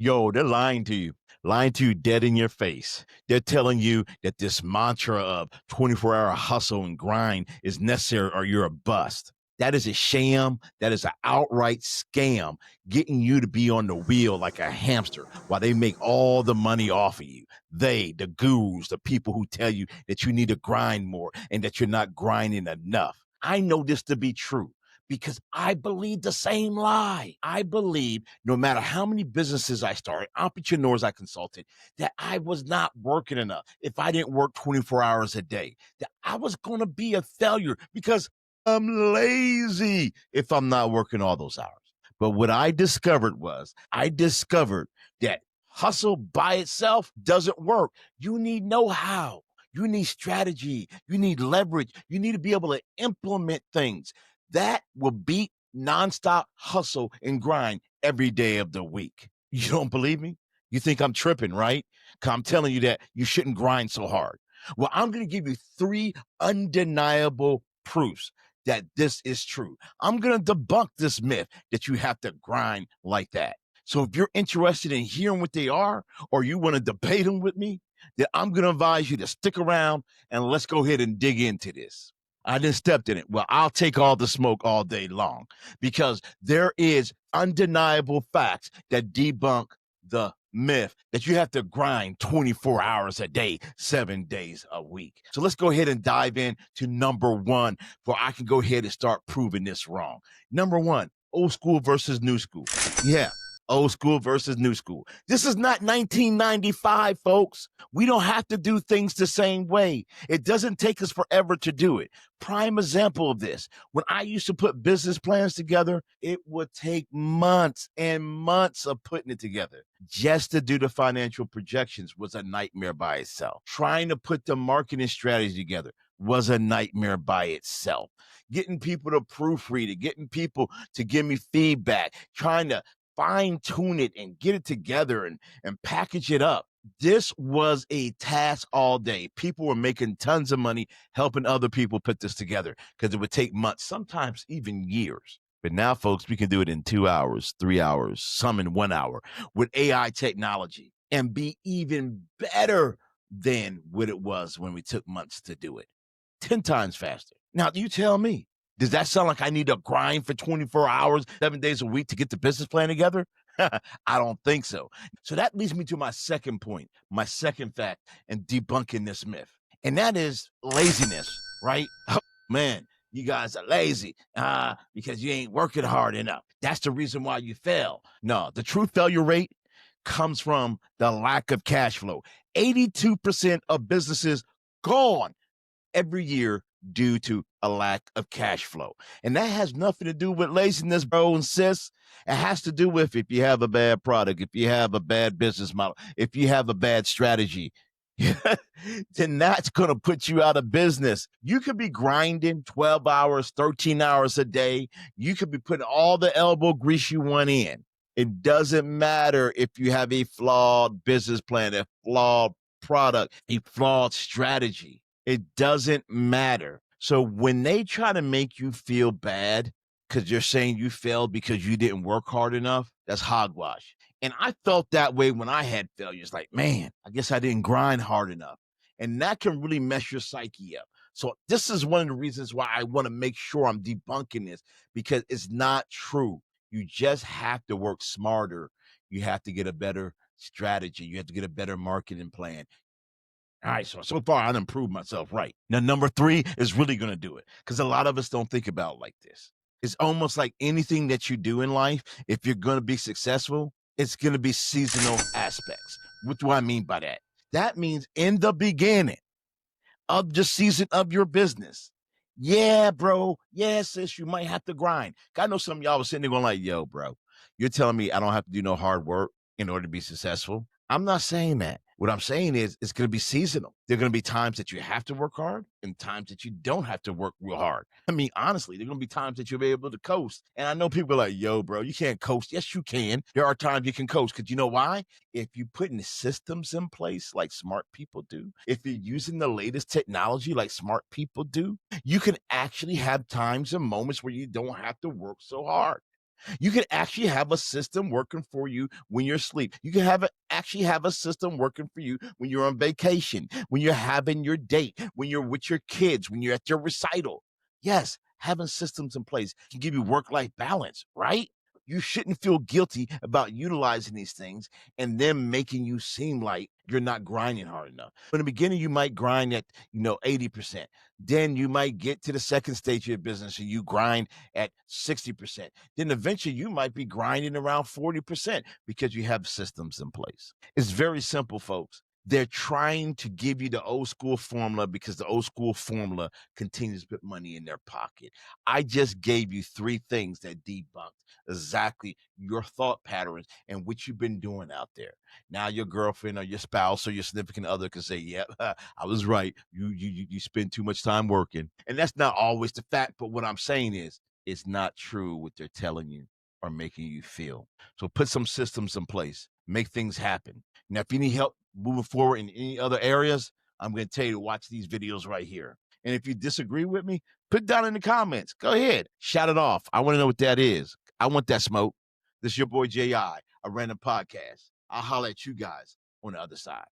Yo, they're lying to you dead in your face. They're telling you that this mantra of 24-hour hustle and grind is necessary or you're a bust. That is a sham. That is an outright scam, getting you to be on the wheel like a hamster while they make all the money off of you. They, the gurus, the people who tell you that you need to grind more and that you're not grinding enough. I know this to be true because I believe the same lie. I believe no matter how many businesses I started, entrepreneurs I consulted, that I was not working enough. If I didn't work 24 hours a day, that I was going to be a failure because I'm lazy if I'm not working all those hours. But what I discovered that hustle by itself doesn't work. You need know-how. You need strategy. You need leverage. You need to be able to implement things that will beat nonstop hustle and grind every day of the week. You don't believe me? You think I'm tripping, right? 'Cause I'm telling you that you shouldn't grind so hard. Well, I'm going to give you three undeniable proofs that this is true. I'm going to debunk this myth that you have to grind like that. So if you're interested in hearing what they are, or you want to debate them with me, then I'm going to advise you to stick around and let's go ahead and dig into this. I just stepped in it. Well, I'll take all the smoke all day long because there is undeniable facts that debunk the myth that you have to grind 24 hours a day, 7 days a week. So let's go ahead and dive in to number one, for I can go ahead and start proving this wrong. Number one, old school versus new school. Yeah. Old school versus new school. This is not 1995, folks. We don't have to do things the same way. It doesn't take us forever to do it. Prime example of this. When I used to put business plans together, it would take months and months of putting it together. Just to do the financial projections was a nightmare by itself. Trying to put the marketing strategy together was a nightmare by itself. Getting people to proofread it, getting people to give me feedback, trying to fine tune it and get it together and package it up. This was a task all day. People were making tons of money helping other people put this together because it would take months, sometimes even years. But now, folks, we can do it in 2 hours, 3 hours, some in 1 hour with AI technology and be even better than what it was when we took months to do it. 10 times faster. Now, you tell me, does that sound like I need to grind for 24 hours, 7 days a week to get the business plan together? I don't think so. So that leads me to my second point, my second fact, and debunking this myth. And that is laziness, right? Oh, man, you guys are lazy because you ain't working hard enough. That's the reason why you fail. No, the true failure rate comes from the lack of cash flow. 82% of businesses gone every year due to a lack of cash flow. And that has nothing to do with laziness, bro and sis. It has to do with if you have a bad product, if you have a bad business model, if you have a bad strategy, then that's going to put you out of business. You could be grinding 12 hours, 13 hours a day. You could be putting all the elbow grease you want in. It doesn't matter if you have a flawed business plan, a flawed product, a flawed strategy. It doesn't matter. So when they try to make you feel bad because you're saying you failed because you didn't work hard enough, that's hogwash. And I felt that way when I had failures. Like, man, I guess I didn't grind hard enough. And that can really mess your psyche up. So this is one of the reasons why I want to make sure I'm debunking this, because it's not true. You just have to work smarter. You have to get a better strategy. You have to get a better marketing plan. All right, so far I done proved myself right. Now, number three is really going to do it because a lot of us don't think about it like this. It's almost like anything that you do in life, if you're going to be successful, it's going to be seasonal aspects. What do I mean by that? That means in the beginning of the season of your business, yeah, bro, yeah, sis, you might have to grind. I know some of y'all was sitting there going like, yo, bro, you're telling me I don't have to do no hard work in order to be successful? I'm not saying that. What I'm saying is it's going to be seasonal. There are going to be times that you have to work hard and times that you don't have to work real hard. I mean, honestly, there are going to be times that you'll be able to coast. And I know people are like, yo, bro, you can't coast. Yes, you can. There are times you can coast because you know why? If you put in systems in place like smart people do, if you're using the latest technology like smart people do, you can actually have times and moments where you don't have to work so hard. You can actually have a system working for you when you're asleep. You can actually have a system working for you when you're on vacation, when you're having your date, when you're with your kids, when you're at your recital. Yes, having systems in place can give you work-life balance, right? You shouldn't feel guilty about utilizing these things and them making you seem like you're not grinding hard enough. In the beginning, you might grind at, 80%. Then you might get to the second stage of your business and you grind at 60%. Then eventually you might be grinding around 40% because you have systems in place. It's very simple, folks. They're trying to give you the old school formula because the old school formula continues to put money in their pocket. I just gave you three things that debunked exactly your thought patterns and what you've been doing out there. Now your girlfriend or your spouse or your significant other can say, "Yep, I was right. You spend too much time working," and that's not always the fact. But what I'm saying is, it's not true what they're telling you or making you feel. So put some systems in place, make things happen. Now, if you need help moving forward in any other areas, I'm going to tell you to watch these videos right here. And if you disagree with me, put it down in the comments. Go ahead, shout it off. I want to know what that is. I want that smoke. This is your boy J.I., a random podcast. I'll holler at you guys on the other side.